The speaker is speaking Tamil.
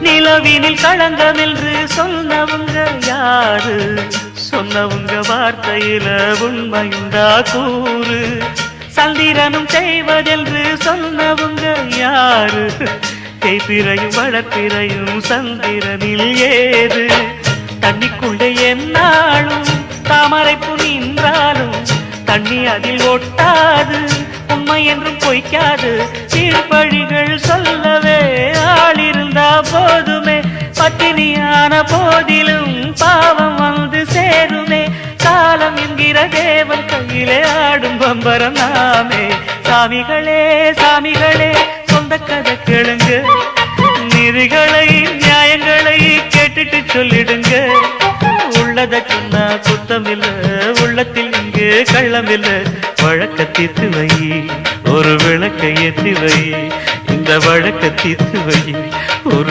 நிலவினில் களங்கம் என்று சொன்னவங்க யாரு? சொன்னவங்க வார்த்தையில உண்மையுண்டா கூறு? சந்திரனும் செய்வதென்று சொன்னவங்க யாரு? தேய்பிரையும் வளர்ப்பிரையும் சந்திரனில் ஏது? தண்ணிக்குள்ளே என்னாலும் தாமரைப்பு நின்றாலும் தண்ணி அதில் ஒட்டாது, உண்மை என்றும் பொய்க்காது. சீர்பழிகள் சொல்லவே ஆள் இருந்தா போதுமே, பட்டினியான போதிலும் பாவம் வந்து சேருமே. காலம் என்கிற தேவன் கையிலே ஆடும் பம்பரம் நாமே. சாமிகளே சாமிகளே சொந்த கதை கேளுங்க, நீதிகளை நியாயங்களை கேட்டுட்டு சொல்லிடுங்க. உள்ளத சொன்னா குத்தமில்ல, உள்ளத்தில் இங்கு கள்ளமில்ல. வழக்க தீர்த்து வை, ஒரு விளக்கை ஏற்றி வை, இந்த வழக்க தீர்த்து வை, ஒரு